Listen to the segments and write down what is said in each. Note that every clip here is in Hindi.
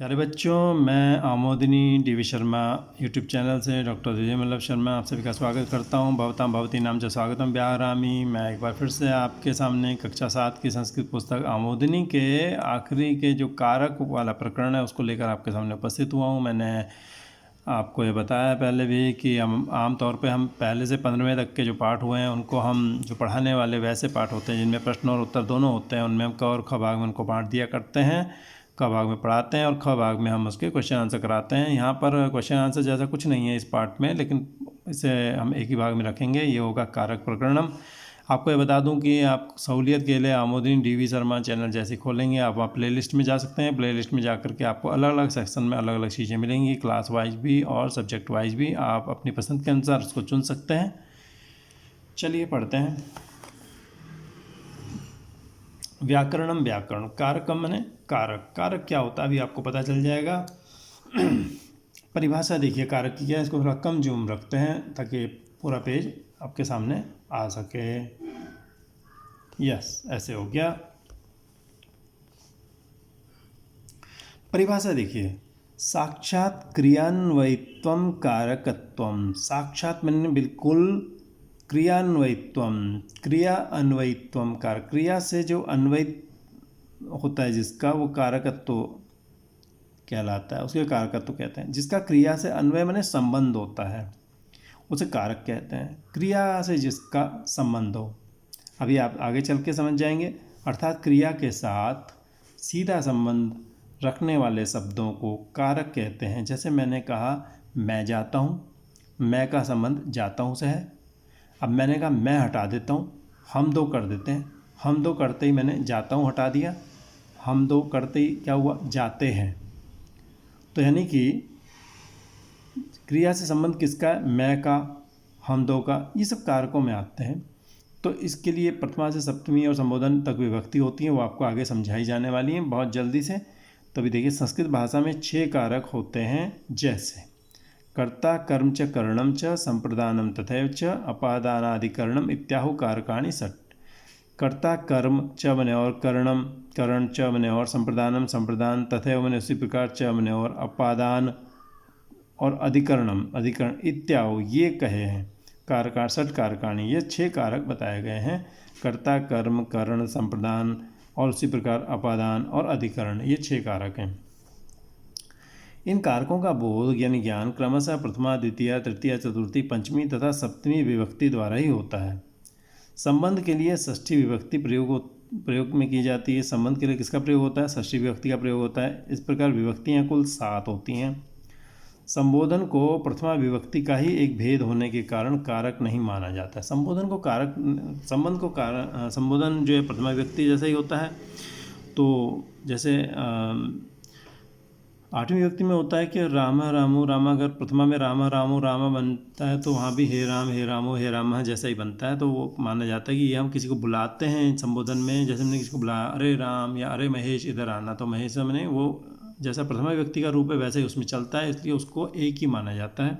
प्यारे बच्चों, मैं आमोदिनी डीवी शर्मा यूट्यूब चैनल से डॉक्टर विजय मल्लभ शर्मा आप सभी का स्वागत करता हूं। भवतां भवती नाम च स्वागतम व्याहरामि। मैं एक बार फिर से आपके सामने कक्षा 7 की संस्कृत पुस्तक आमोदिनी के आखिरी के जो कारक वाला प्रकरण है उसको लेकर आपके सामने उपस्थित हुआ हूं। मैंने आपको ये बताया पहले भी कि हम आम तौर पे हम पहले से 15वें तक के जो पाठ हुए हैं उनको हम जो पढ़ाने वाले वैसे पाठ होते हैं जिनमें प्रश्न और उत्तर दोनों होते हैं, उनमें हम क और ख भाग में उनको बांट दिया करते हैं। क भाग में पढ़ाते हैं और ख भाग में हम उसके क्वेश्चन आंसर कराते हैं। यहाँ पर क्वेश्चन आंसर जैसा कुछ नहीं है इस पार्ट में, लेकिन इसे हम एक ही भाग में रखेंगे। ये होगा कारक प्रकरणम। आपको ये बता दूं कि आप सहूलियत के लिए आमोदिनी डीवी शर्मा चैनल जैसे खोलेंगे आप वहाँ प्ले लिस्ट में जा सकते हैं। प्ले लिस्ट में जा करके आपको अलग अलग सेक्शन में अलग अलग चीज़ें मिलेंगी, क्लास वाइज भी और सब्जेक्ट वाइज भी। आप अपनी पसंद के अनुसार उसको चुन सकते हैं। चलिए पढ़ते हैं। व्याकरणम व्याकरण, कारकम माने कारक। कारक क्या होता है अभी आपको पता चल जाएगा। परिभाषा देखिए कारक की क्या है। इसको थोड़ा कम जूम रखते हैं ताकि पूरा पेज आपके सामने आ सके। यस, ऐसे हो गया। परिभाषा देखिए, साक्षात क्रियान्वयित्वम कारकत्वम। साक्षात मैंने बिल्कुल, क्रियान्वयित्वम क्रिया अन्वयित्वम कारक, क्रिया से जो अन्वयित होता है जिसका वो कारकत्व कहलाता है, उसके कारकत्व कहते हैं। जिसका क्रिया से अन्वय माने संबंध होता है उसे कारक कहते हैं। क्रिया से जिसका संबंध हो, अभी आप आगे चल के समझ जाएंगे। अर्थात क्रिया के साथ सीधा संबंध रखने वाले शब्दों को कारक कहते हैं। जैसे मैंने कहा मैं जाता हूँ, मैं का संबंध जाता हूँ से है। अब मैंने कहा मैं हटा देता हूँ, हम दो कर देते हैं। हम दो करते ही मैंने जाता हूँ हटा दिया, हम दो करते ही क्या हुआ जाते हैं। तो यानी कि क्रिया से संबंध किसका है, मैं का, हम दो का, ये सब कारकों में आते हैं। तो इसके लिए प्रथमा से सप्तमी और संबोधन तक विभक्ति होती है, वो आपको आगे समझाई जाने वाली है बहुत जल्दी से। तो अभी देखिए संस्कृत भाषा में 6 कारक होते हैं, जैसे कर्ता कर्म च करणम च संप्रदानम तथैव च अपादानादिकरणम इत्याहु कारकाणि षट्। कर्ता कर्म च बने और करणम करण च बने और संप्रदानम संप्रदान तथैव बने उसी प्रकार च बने और अपादान और अधिकरणम अधिकरण इत्याहु ये कहे हैं कारका षट् कारकाणि। ये 6 कारक बताए गए हैं। कर्ता कर्म करण संप्रदान और उसी प्रकार अपादान और अधिकरण, ये 6 कारक हैं। इन कारकों का बोध यानी ज्ञान क्रमशः प्रथमा द्वितीय तृतीय चतुर्थी पंचमी तथा सप्तमी विभक्ति द्वारा ही होता है। संबंध के लिए षष्ठी विभक्ति प्रयोग में की जाती है। संबंध के लिए किसका प्रयोग होता है, षष्ठी विभक्ति का प्रयोग होता है। इस प्रकार विभक्तियाँ कुल 7 होती हैं। संबोधन को प्रथमा विभक्ति का ही एक भेद होने के कारण कारक नहीं माना जाता है। संबोधन को कारक, संबंध को कारक, संबोधन जो है प्रथमा विभक्ति जैसा ही होता है। तो जैसे 8वीं विभक्ति में होता है कि राम रामो रामा, अगर प्रथमा में राम रामो रामा बनता है तो वहाँ भी हे राम हे रामो हे रामा जैसा ही बनता है। तो वो माना जाता है कि ये हम किसी को बुलाते हैं संबोधन में। जैसे हमने किसी को बुलाया अरे राम या अरे महेश इधर आना, तो महेश मैंने वो जैसा प्रथमा विभक्ति का रूप है वैसे ही उसमें चलता है, इसलिए उसको एक ही माना जाता है।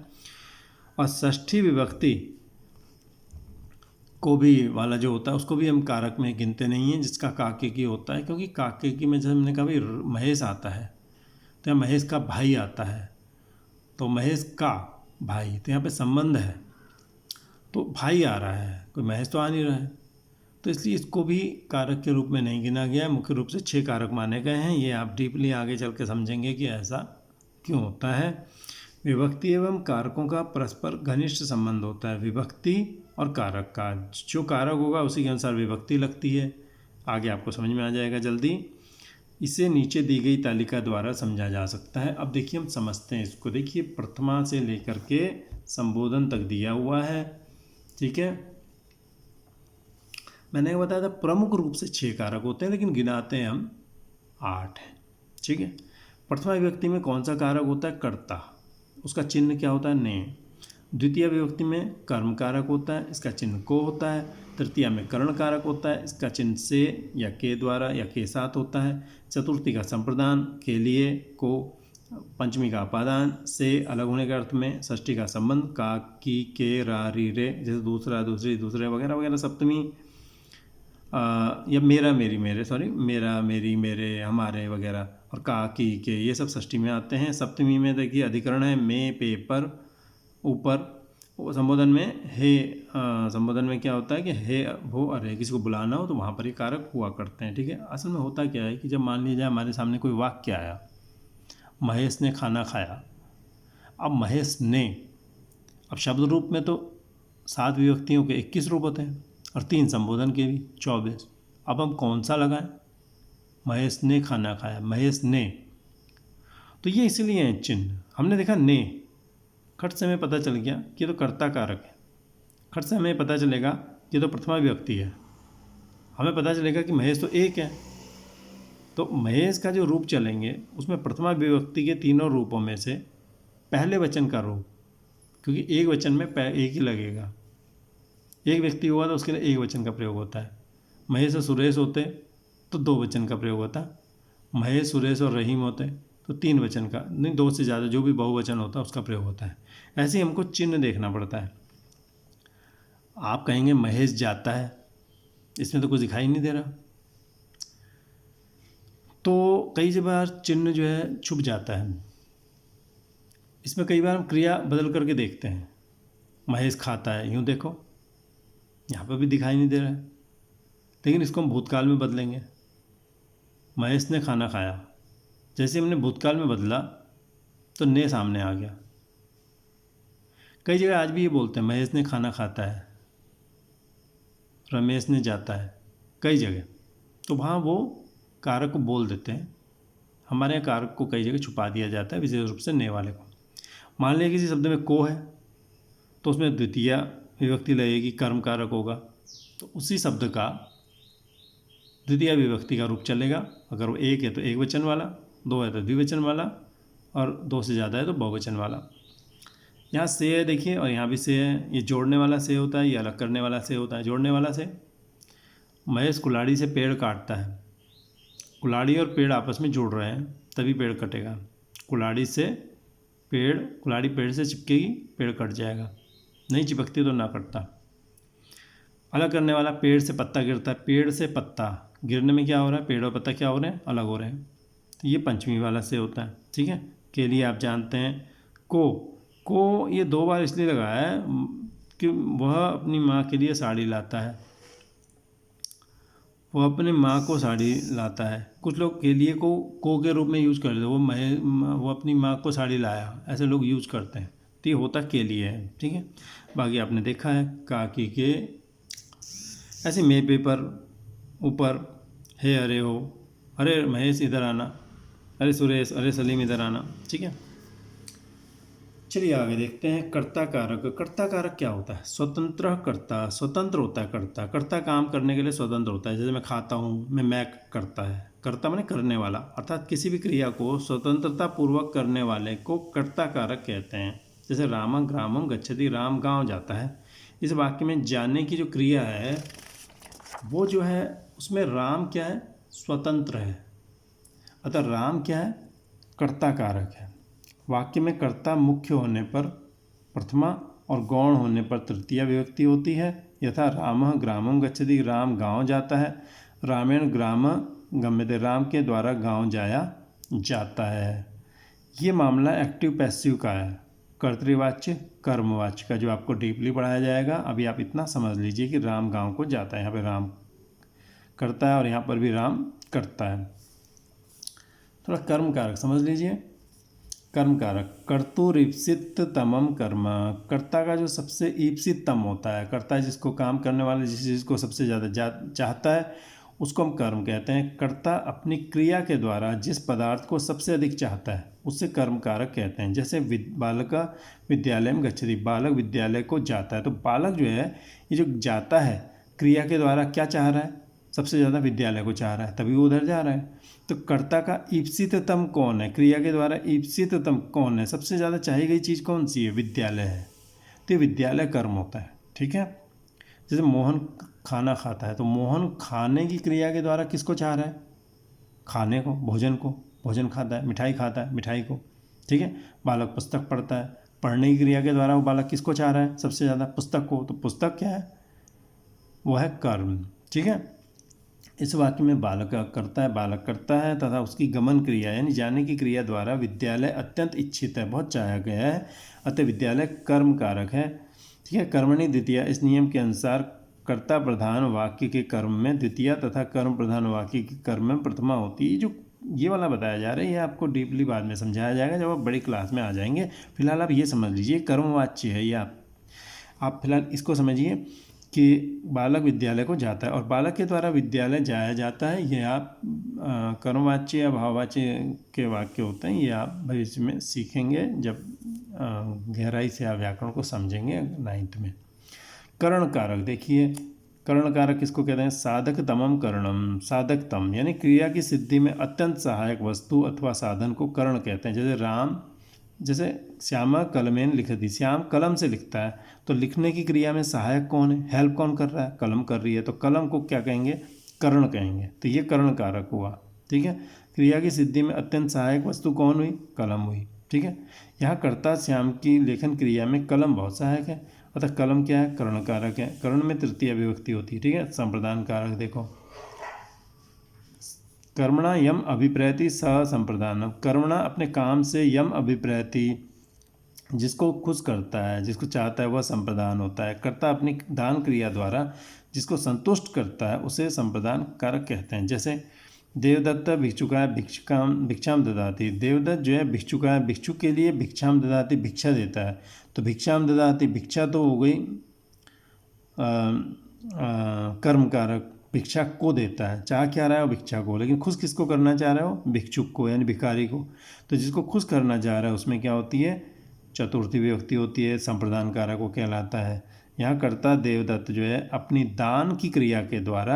और षष्ठी विभक्ति को भी वाला जो होता है उसको भी हम कारक में गिनते नहीं हैं, जिसका काके की होता है। क्योंकि काके की में जैसे हमने कहा भाई महेश आता है तो यहाँ महेश का भाई आता है, तो महेश का भाई, तो यहाँ पे संबंध है तो भाई आ रहा है, कोई महेश तो आ नहीं रहा है, तो इसलिए इसको भी कारक के रूप में नहीं गिना गया है। मुख्य रूप से 6 कारक माने गए हैं। ये आप डीपली आगे चल के समझेंगे कि ऐसा क्यों होता है। विभक्ति एवं कारकों का परस्पर घनिष्ठ संबंध होता है। विभक्ति और कारक का, जो कारक होगा उसी के अनुसार विभक्ति लगती है। आगे आपको समझ में आ जाएगा जल्दी। इसे नीचे दी गई तालिका द्वारा समझा जा सकता है। अब देखिए हम समझते हैं इसको। देखिए प्रथमा से लेकर के संबोधन तक दिया हुआ है, ठीक है। मैंने बताया था प्रमुख रूप से 6 कारक होते हैं, लेकिन गिनाते हैं हम 8 हैं, ठीक है। प्रथमा विभक्ति में कौन सा कारक होता है, कर्ता, उसका चिन्ह क्या होता है, ने। द्वितीय विभक्ति में कर्म कारक होता है, इसका चिन्ह को होता है। तृतीया में करण कारक होता है, इसका चिन्ह से या के द्वारा या के साथ होता है। चतुर्थी का संप्रदान, के लिए को। पंचमी का अपादान, से अलग होने के अर्थ में। षष्ठी का संबंध, का की के रा री रे, जैसे दूसरा दूसरी दूसरे वगैरह वगैरह। सप्तमी या मेरा मेरी मेरे, सॉरी मेरा मेरी मेरे हमारे वगैरह और का की के, ये सब षष्ठी में आते हैं। सप्तमी में देखिए अधिकरण है में, पे, पर, ऊपर। वो संबोधन में हे, संबोधन में क्या होता है कि हे, भो, अरे, किसी को बुलाना हो तो वहाँ पर ही कारक हुआ करते हैं। ठीक है, असल में होता क्या है कि जब मान लीजिए हमारे सामने कोई वाक्य आया, महेश ने खाना खाया। अब महेश ने, अब शब्द रूप में तो 7 विभक्तियों के 21 रूप होते हैं और 3 संबोधन के भी 24। अब हम कौन सा लगाएं? महेश ने खाना खाया, महेश ने, तो ये इसलिए है चिन्ह। हमने देखा ने, खट से हमें पता चल गया कि तो कर्ता कारक है। खट से हमें पता चलेगा कि तो प्रथमा विभक्ति है। हमें पता चलेगा कि महेश तो एक है, तो महेश का जो रूप चलेंगे उसमें प्रथमा विभक्ति के तीनों रूपों में से पहले वचन का रूप, क्योंकि एक वचन में एक ही लगेगा। एक व्यक्ति हुआ तो उसके लिए एक वचन का प्रयोग होता है। महेश और सुरेश होते तो 2 वचन का प्रयोग होता। महेश, सुरेश और रहीम होते तो 3 वचन का, नहीं 2 से ज़्यादा जो भी बहुवचन होता है उसका प्रयोग होता है। ऐसे ही हमको चिन्ह देखना पड़ता है। आप कहेंगे महेश जाता है, इसमें तो कुछ दिखाई नहीं दे रहा, तो कई बार चिन्ह जो है छुप जाता है। इसमें कई बार हम क्रिया बदल करके देखते हैं। महेश खाता है, यूँ देखो यहाँ पर भी दिखाई नहीं दे रहा है, लेकिन इसको हम भूतकाल में बदलेंगे। महेश ने खाना खाया, जैसे हमने भूतकाल में बदला तो ने सामने आ गया। कई जगह आज भी ये बोलते हैं महेश ने खाना खाता है, रमेश ने जाता है, कई जगह, तो वहाँ वो कारक को बोल देते हैं। हमारे यहाँ कारक को कई जगह छुपा दिया जाता है, विशेष रूप से ने वाले को। मान लिया किसी शब्द में को है तो उसमें द्वितीय विभक्ति लगेगी, कर्म कारक होगा, तो उसी शब्द का द्वितीय विभक्ति का रूप चलेगा। अगर वो एक है तो एक वचन वाला, 2 है तो द्विवचन वाला, और 2 से ज़्यादा है तो बहुवचन वाला। यहाँ से है देखिए, और यहाँ भी से है। ये जोड़ने वाला से होता है, ये अलग करने वाला से होता है। जोड़ने वाला से, महेश कुल्हाड़ी से पेड़ काटता है। कुल्हाड़ी और पेड़ आपस में जुड़ रहे हैं तभी पेड़ कटेगा। कुल्हाड़ी से पेड़, कुल्हाड़ी पेड़ से चिपकेगी, पेड़ कट जाएगा, नहीं चिपकती तो ना कटता। अलग करने वाला, पेड़ से पत्ता गिरता है। पेड़ से पत्ता गिरने में क्या हो रहा है? पेड़ और पत्ता क्या हो रहे हैं? अलग हो रहे हैं। तो ये पंचमी वाला से होता है। ठीक है, के लिए आप जानते हैं को ये 2 बार इसलिए लगाया है कि वह अपनी माँ के लिए साड़ी लाता है। वो अपनी माँ को साड़ी लाता है। कुछ लोग के लिए को के रूप में यूज़ करते हैं। वो अपनी माँ को साड़ी लाया, ऐसे लोग यूज़ करते हैं, तो ये होता के लिए है। ठीक है, बाकी आपने देखा है का की के, ऐसे मे पे पर, ऊपर, हे अरे हो, अरे महेश इधर आना, अरे सुरेश, अरे सलीम इधर आना। ठीक है, चलिए आगे देखते हैं। कर्ता कारक। कर्ता कारक क्या होता है? स्वतंत्र कर्ता, स्वतंत्र होता है कर्ता। कर्ता काम करने के लिए स्वतंत्र होता है। जैसे मैं खाता हूँ, मैं करता है, कर्ता माने करने वाला, अर्थात किसी भी क्रिया को स्वतंत्रता पूर्वक करने वाले को कर्ता कारक कहते हैं। जैसे राम ग्रामम गच्छति, राम गांव जाता है। इस वाक्य में जाने की जो क्रिया है वो जो है उसमें राम क्या है? स्वतंत्र है, अतः राम क्या है? कर्ता कारक है। वाक्य में कर्ता मुख्य होने पर प्रथमा और गौण होने पर तृतीया विभक्ति होती है। यथा रामः ग्रामं गच्छति, राम गांव जाता है। रामेण ग्राम गम्यते, राम के द्वारा गांव जाया जाता है। ये मामला एक्टिव पैसिव का है, कर्तृवाच्य कर्मवाच्य का, जो आपको डीपली पढ़ाया जाएगा। अभी आप इतना समझ लीजिए कि राम गांव को जाता है, यहाँ पे राम करता है और यहाँ पर भी राम करता है। थोड़ा कर्म कारक समझ लीजिए। कर्म कारक, कर्तुरीप्सित तमम कर्म, कर्ता का जो सबसे ईप्सित तम होता है, कर्ता जिसको काम करने वाले, जिस चीज़ को सबसे ज़्यादा चाहता है उसको हम कर्म कहते हैं। कर्ता अपनी क्रिया के द्वारा जिस पदार्थ को सबसे अधिक चाहता है उससे कर्म कारक कहते हैं। जैसे बालक विद्यालय में गच्छति, बालक विद्यालय को जाता है, तो बालक जो है ये जो जाता है क्रिया के द्वारा क्या चाह रहा है? सबसे ज़्यादा विद्यालय को चाह रहा है, तभी वो उधर जा रहा है। तो कर्ता का ईप्सिततम कौन है? क्रिया के द्वारा ईप्सिततम कौन है? सबसे ज़्यादा चाही गई चीज़ कौन सी है? विद्यालय है, तो विद्यालय कर्म होता है। ठीक है, जैसे मोहन खाना खाता है, तो मोहन खाने की क्रिया के द्वारा किसको चाह रहा है? खाने को, भोजन को, भोजन खाता है। मिठाई खाता है, मिठाई को। ठीक है, बालक पुस्तक पढ़ता है, पढ़ने की क्रिया के द्वारा वो बालक किसको चाह रहा है? सबसे ज़्यादा पुस्तक को, तो पुस्तक क्या है? वो है कर्म। ठीक है, इस वाक्य में बालक करता है, बालक करता है तथा उसकी गमन क्रिया यानी जाने की क्रिया द्वारा विद्यालय अत्यंत इच्छित है, बहुत चाहा गया है, अतः विद्यालय कर्म कारक है। ठीक है। कर्मणि द्वितीया, इस नियम के अनुसार कर्ता प्रधान वाक्य के कर्म में द्वितीया तथा कर्म प्रधान वाक्य के कर्म में प्रथमा होती है। जो ये वाला बताया जा रहा है ये आपको डीपली बाद में समझाया जाएगा जब आप बड़ी क्लास में आ जाएंगे। फिलहाल आप ये समझ लीजिए कर्मवाच्य है ये। आप फिलहाल इसको समझिए कि बालक विद्यालय को जाता है और बालक के द्वारा विद्यालय जाया जाता है, ये आप कर्मवाच्य या भाववाच्य के वाक्य होते हैं, ये आप भविष्य में सीखेंगे जब गहराई से आप व्याकरण को समझेंगे 9th में। करण कारक देखिए, करण कारक किसको कहते हैं? साधक तमम करणम, साधक तम यानी क्रिया की सिद्धि में अत्यंत सहायक वस्तु अथवा साधन को करण कहते हैं। जैसे राम, जैसे श्यामा कलमेन लिखती, श्याम कलम से लिखता है, तो लिखने की क्रिया में सहायक कौन है? हेल्प कौन कर रहा है? कलम कर रही है, तो कलम को क्या कहेंगे? करण कहेंगे। तो ये करण कारक हुआ। ठीक है। क्रिया की सिद्धि में अत्यंत सहायक वस्तु कौन हुई? कलम हुई। ठीक है। यहाँ कर्ता श्याम की लेखन क्रिया में कलम बहुत सहायक है, अतः कलम क्या है? करण कारक है। करण में तृतीय विभक्ति होती है। ठीक है। संप्रदान कारक देखो, कर्मणा यम अभिप्रैति स संप्रदान, कर्मणा अपने काम से यम अभिप्रैति जिसको खुश करता है, जिसको चाहता है वह संप्रदान होता है। कर्ता अपनी दान क्रिया द्वारा जिसको संतुष्ट करता है उसे संप्रदान कारक कहते हैं। जैसे देवदत्त भिक्षुकाय भिक्षाम ददाति, देवदत्त जो है भिक्षुकाय भिक्षुक के लिए भिक्षाम ददाति भिक्षा देता है, तो भिक्षाम ददाति भिक्षा तो हो गई कर्म कारक, भिक्षा को देता है, चाह क्या रहा है वो भिक्षा को, लेकिन खुश किसको करना चाह रहे हो? भिक्षुक को यानी भिखारी को। तो जिसको खुश करना चाह रहा है उसमें क्या होती है? चतुर्थी विभक्ति होती है, संप्रदान कारक को कहलाता है। यहाँ कर्ता देवदत्त जो है अपनी दान की क्रिया के द्वारा,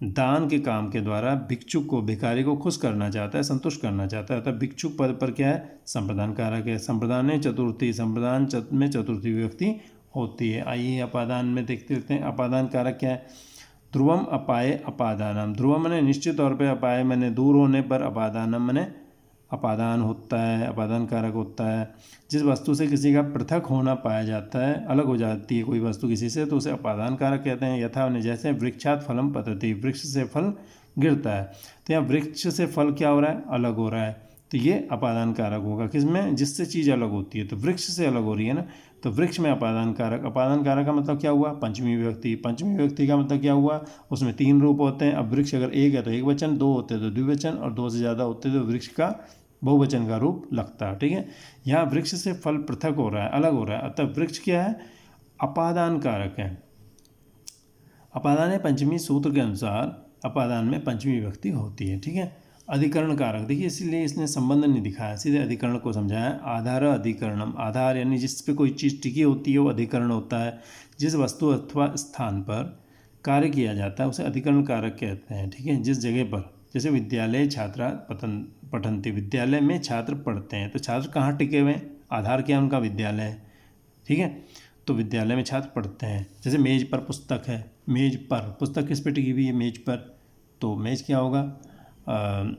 दान के काम के द्वारा भिक्षुक को, भिखारी को खुश करना चाहता है, संतुष्ट करना चाहता है, तब भिक्षुक पद पर क्या है? संप्रदान कारक है। संप्रदान में चतुर्थी, संप्रदान में चतुर्थी विभक्ति होती है। आइए अपादान में देखते हैं। अपादान कारक क्या है? ध्रुवम अपाये अपादानम, ध्रुवम मैंने निश्चित तौर पे, अपाय मैंने दूर होने पर, अपादानम मैंने अपादान होता है, अपादान कारक होता है। जिस वस्तु से किसी का पृथक होना पाया जाता है, अलग हो जाती है कोई वस्तु किसी से, तो उसे अपादान कारक कहते हैं। यथा जैसे वृक्षात फलम पतति, वृक्ष से फल गिरता है, तो यहाँ वृक्ष से फल क्या हो रहा है? अलग हो रहा है, तो ये अपादान कारक होगा। किसमें? जिससे चीज़ अलग होती है, तो वृक्ष से अलग हो रही है ना, तो वृक्ष में अपादान कारक। अपादान कारक का मतलब क्या हुआ? पंचमी विभक्ति। पंचमी विभक्ति का मतलब क्या हुआ? उसमें 3 रूप होते हैं। अब वृक्ष अगर एक है तो एक वचन, 2 होते हैं तो द्विवचन, और 2 से ज़्यादा होते हैं तो वृक्ष का बहुवचन का रूप लगता है। ठीक है। यहाँ वृक्ष से फल पृथक हो रहा है, अलग हो रहा है, अतः वृक्ष क्या है? अपादान कारक है। अपादान है पंचमी सूत्र के अनुसार, अपादान में पंचमी विभक्ति होती है। ठीक है। अधिकरण कारक देखिए, इसलिए इसने संबंध नहीं दिखाया, सीधे अधिकरण को समझाया। आधार अधिकरणम, आधार यानी जिस पे कोई चीज़ टिकी होती है वो अधिकरण होता है। जिस वस्तु अथवा स्थान पर कार्य किया जाता है उसे अधिकरण कारक कहते हैं। ठीक है। जिस जगह पर, जैसे विद्यालय छात्रा पठन्ति, विद्यालय में छात्र पढ़ते हैं, तो छात्र कहाँ टिके हुए हैं? आधार क्या है उनका? विद्यालय है। ठीक है। तो विद्यालय में छात्र पढ़ते हैं। जैसे मेज पर पुस्तक है, मेज पर पुस्तक किस पे टिकी हुई है? मेज पर, तो मेज क्या होगा?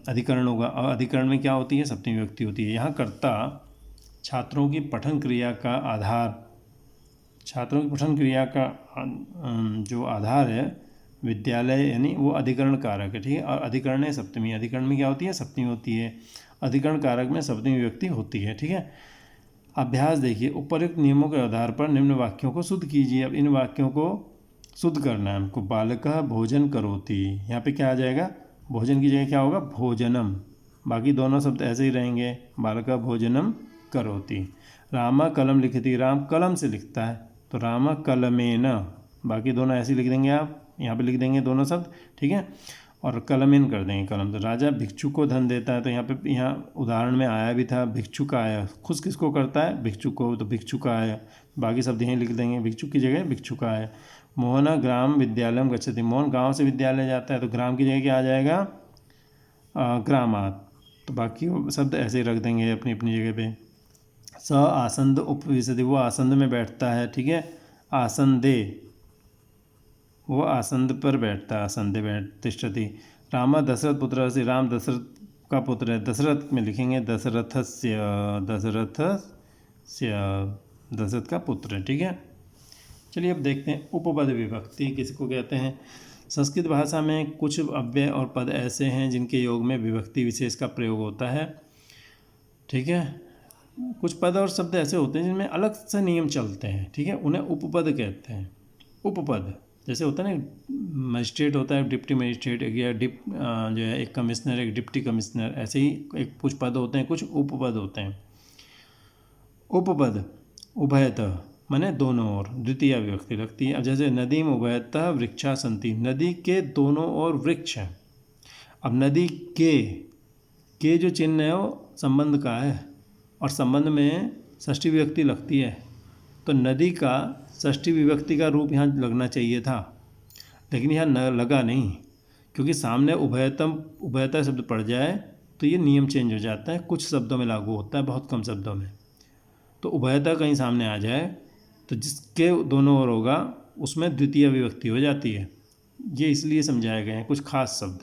अधिकरण होगा। और अधिकरण में क्या होती है? सप्तमी विभक्ति होती है। यहाँ कर्ता छात्रों की पठन क्रिया का आधार, छात्रों की पठन क्रिया का जो आधार है विद्यालय, यानी वो अधिकरण कारक है। ठीक है। और अधिकरण है सप्तमी, अधिकरण में क्या होती है? सप्तमी होती है। अधिकरण कारक में सप्तमी विभक्ति होती है। ठीक है। अभ्यास देखिए, उपरोक्त नियमों के आधार पर निम्न वाक्यों को शुद्ध कीजिए। अब इन वाक्यों को शुद्ध करना है हमको। बालकः भोजन करोति, यहाँ पे क्या आ जाएगा? भोजन की जगह क्या होगा? भोजनम। बाकी दोनों शब्द ऐसे ही रहेंगे, बालकः भोजनम करोति। रामा कलम लिखती, राम कलम से लिखता है, तो रामा कलमेन, बाकी दोनों ऐसे ही लिख देंगे आप, यहाँ पे लिख देंगे दोनों शब्द। ठीक है। और कलमेन कर देंगे कलम। तो राजा भिक्षुक को धन देता है, तो यहाँ पे, यहाँ उदाहरण में आया भी था भिक्षुक आया, खुश किसको करता है? भिक्षुक को, तो भिक्षुक आया, बाकी शब्द यहीं लिख देंगे, भिक्षुक की जगह भिक्षुक आया। मोहना ग्राम विद्यालयम गच्छति, मोहन गांव से विद्यालय जाता है, तो ग्राम की जगह क्या आ जाएगा? ग्रामात। तो बाकी शब्द ऐसे ही रख देंगे अपनी अपनी जगह पे। स आसंद उपविशति, वो आसंद में बैठता है। ठीक है। आसंदे, वो आसंद पर बैठता है, आसंदे बैठ तिष्ठति। रामा दशरथ पुत्र से, राम दशरथ का पुत्र है, दशरथ में लिखेंगे दशरथस्य, दशरथ का पुत्र है। ठीक है। चलिए अब देखते हैं उपपद विभक्ति किसको कहते हैं। संस्कृत भाषा में कुछ अव्यय और पद ऐसे हैं जिनके योग में विभक्ति विशेष का प्रयोग होता है। ठीक है, कुछ पद और शब्द ऐसे होते हैं जिनमें अलग से नियम चलते हैं। ठीक है, उन्हें उपपद कहते हैं। उपपद जैसे होता है ना, मजिस्ट्रेट होता है, डिप्टी मजिस्ट्रेट, या जो है एक कमिश्नर, एक डिप्टी कमिश्नर, ऐसे ही एक कुछ पद होते हैं, कुछ उपपद होते हैं। उपपद उभयतः माने दोनों ओर, द्वितीय विभक्ति लगती है। अब जैसे नदीम उभयतः वृक्षा सन्ति, नदी के दोनों ओर वृक्ष हैं। अब नदी के जो चिन्ह है वो संबंध का है, और संबंध में षष्ठी विभक्ति लगती है, तो नदी का षष्ठी विभक्ति का रूप यहाँ लगना चाहिए था, लेकिन यहाँ न लगा नहीं, क्योंकि सामने उभयता शब्द पड़ जाए तो ये नियम चेंज हो जाता है। कुछ शब्दों में लागू होता है, बहुत कम शब्दों में। तो उभयता कहीं सामने आ जाए तो जिसके दोनों ओर होगा उसमें द्वितीय विभक्ति हो जाती है। ये इसलिए समझाए गए हैं कुछ खास शब्द।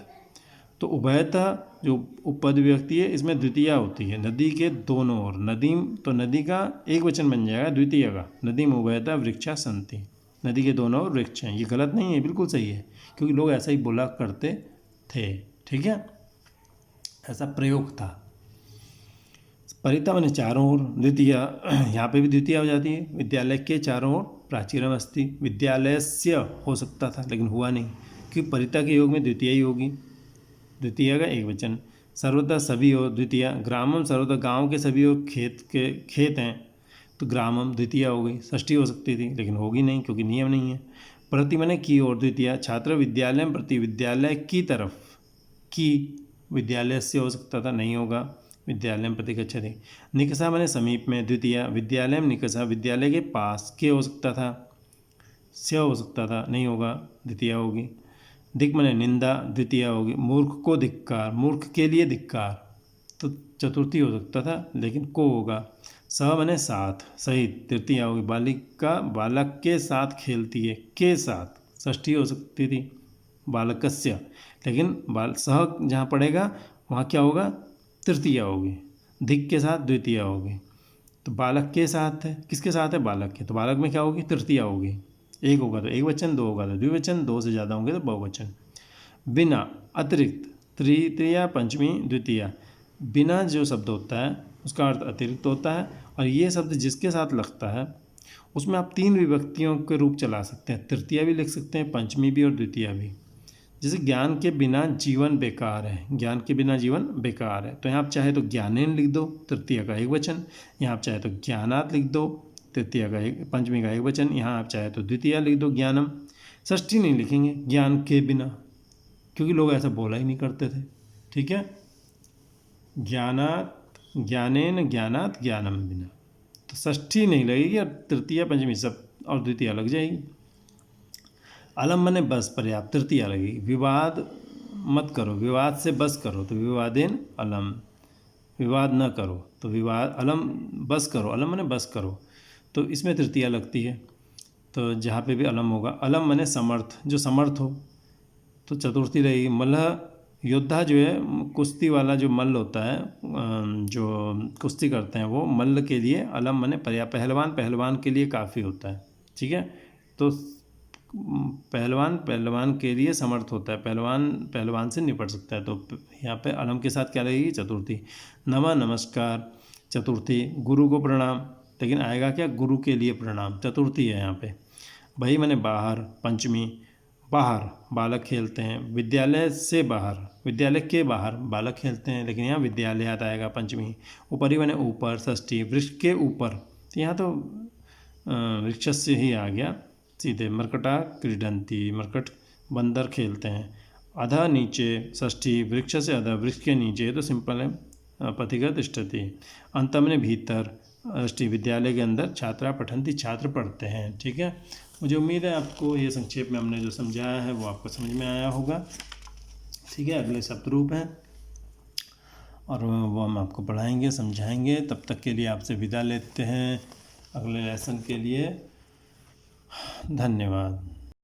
तो उभयता जो उपपद विभक्ति है इसमें द्वितीय होती है, नदी के दोनों ओर। नदीम तो नदी का एक वचन बन जाएगा द्वितीय का, नदीम उभयता वृक्षा सन्ति, नदी के दोनों ओर वृक्ष हैं। ये गलत नहीं है, बिल्कुल सही है, क्योंकि लोग ऐसा ही बोला करते थे। ठीक है, ऐसा प्रयोग था। परिता मैंने चारों ओर, द्वितीय यहाँ पे भी द्वितीय हो जाती है। विद्यालय के चारों ओर प्राचीनम अस्ति, विद्यालयस्य हो सकता था लेकिन हुआ नहीं, क्योंकि परिता के योग में द्वितीय ही होगी, द्वितीय का एक वचन। सर्वदा सभी ओर द्वितीय, ग्रामम सर्वदा गांव के सभी ओर खेत हैं, तो ग्रामम द्वितीय हो गई। षष्ठी हो सकती थी लेकिन होगी नहीं, क्योंकि नियम नहीं है। प्रति मैंने की ओर द्वितीय, छात्र विद्यालय प्रति, विद्यालय की तरफ, की विद्यालय से हो सकता था, नहीं होगा, विद्यालय प्रति गच्छति। निकषा मैंने समीप में, द्वितीय, विद्यालय निकषा, विद्यालय के पास, के हो सकता था, से हो सकता था, नहीं होगा, द्वितीय होगी। दिक् मैंने निंदा, द्वितीय होगी। मूर्ख को धिक्कार, मूर्ख के लिए धिक्कार, तो चतुर्थी हो सकता था लेकिन को होगा। सह मैंने साथ, सहित, तृतीय होगी। बालिका बालक के साथ खेलती है, के साथ, षष्ठी हो सकती थी, बालकस्य, लेकिन सह जहाँ पड़ेगा वहाँ क्या होगा, तृतीय होगी। धिक के साथ द्वितीय होगी। तो बालक के साथ है, किसके साथ है, बालक के, तो बालक में क्या होगी, तृतीय होगी। एक होगा तो एक वचन, दो होगा तो द्विवचन, दो से ज़्यादा होंगे तो बहुवचन। बिना, अतिरिक्त, तृतीया पंचमी द्वितीया, बिना जो शब्द होता है उसका अर्थ अतिरिक्त होता है, और ये शब्द जिसके साथ लगता है उसमें आप तीन विभक्तियों के रूप चला सकते हैं, तृतीया भी लिख सकते हैं, पंचमी भी और द्वितीया भी। जैसे ज्ञान के बिना जीवन बेकार है, ज्ञान के बिना जीवन बेकार है, तो यहाँ आप चाहे तो ज्ञानेन लिख दो, तृतीय का एक वचन। यहाँ आप चाहे तो ज्ञानात लिख दो, तृतीय का एक, पंचमी का एक वचन। यहाँ आप चाहे तो द्वितीय लिख दो, ज्ञानम। षष्ठी नहीं लिखेंगे ज्ञान के बिना, क्योंकि लोग ऐसा बोला ही नहीं करते थे। ठीक है, ज्ञानात, ज्ञानेन, ज्ञानात, ज्ञानम बिना, तो षष्ठी नहीं लगेगी, और तृतीय पंचमी सब और द्वितीय लग जाएगी। अलम मने बस, पर्याप्त, तृतीय लगेगी। विवाद मत करो, विवाद से बस करो, तो विवादेन अलम, विवाद न करो तो विवाद, अलम बस करो, अलम मने बस करो, तो इसमें तृतीया लगती है, तो जहाँ पे भी अलम होगा। अलम मने समर्थ, जो समर्थ हो, तो चतुर्थी रहेगी। मल्ल योद्धा जो है, कुश्ती वाला जो मल्ल होता है, जो कुश्ती करते हैं, वो मल्ल के लिए अलम मने पर्याप्त। पहलवान, पहलवान के लिए काफ़ी होता है। ठीक है, तो पहलवान के लिए समर्थ होता है, पहलवान से निपट सकता है, तो यहाँ पे अलम के साथ क्या लगेगी, चतुर्थी। नमा, नमस्कार, चतुर्थी। गुरु को प्रणाम, लेकिन आएगा क्या, गुरु के लिए प्रणाम, चतुर्थी है यहाँ पे। भाई मैंने बाहर, पंचमी। बाहर बालक खेलते हैं, विद्यालय से बाहर, विद्यालय के बाहर बालक खेलते हैं, लेकिन यहाँ विद्यालयात आएगा, पंचमी। ऊपरी मैंने ऊपर, षष्ठी। वृक्ष के ऊपर, तो यहाँ तो वृक्ष से ही आ गया सीधे। मरकटा क्रीडंती, मरकट बंदर खेलते हैं। अधा नीचे, षष्ठी। वृक्ष से अधा, वृक्ष के नीचे, तो सिंपल है, पथिका तिष्ठति। अंत में भीतर, षष्ठी। विद्यालय के अंदर, छात्रा पठंती, छात्र पढ़ते हैं। ठीक है, मुझे उम्मीद है आपको ये संक्षेप में हमने जो समझाया है वो आपको समझ में आया होगा। ठीक है, अगले शब्दरूप हैं और वो हम आपको पढ़ाएंगे, समझाएंगे। तब तक के लिए आपसे विदा लेते हैं अगले लेसन के लिए। धन्यवाद।